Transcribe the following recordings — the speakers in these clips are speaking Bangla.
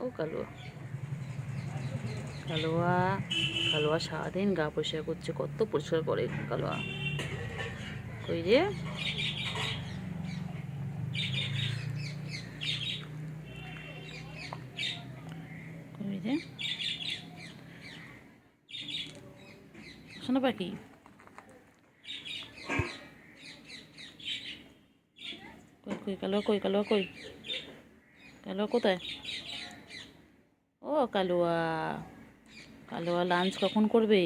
ও কালুয়া, কালুয়া, কালুয়া সারাদিন গা পরিষ্কার করছে, কত পরিষ্কার করে কালুয়া। কই রে, কই রে শোনো পাখি, কই কই কালুয়া, কই কালুয়া, কই কালুয়া কোথায়? ও কালুয়া, কালুয়া লাঞ্চ কখন করবে?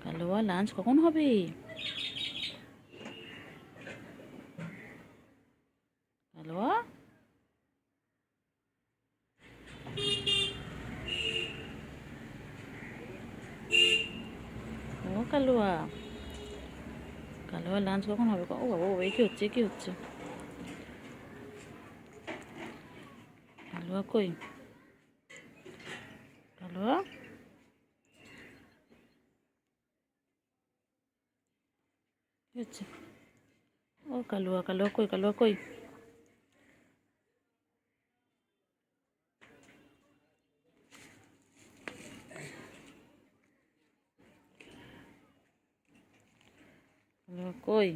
কালুয়া লাঞ্চ কখন হবে? কালুয়া, ও কালুয়া, কালুয়া লাঞ্চ কখন হবে? ও বাবা, ও কি হচ্ছে, কি হচ্ছে? কালুয়া কই, কালুয়া, কি হচ্ছে? ও কালুয়া, কালুয়া কই, কালুয়া কই? কালুয়া কই?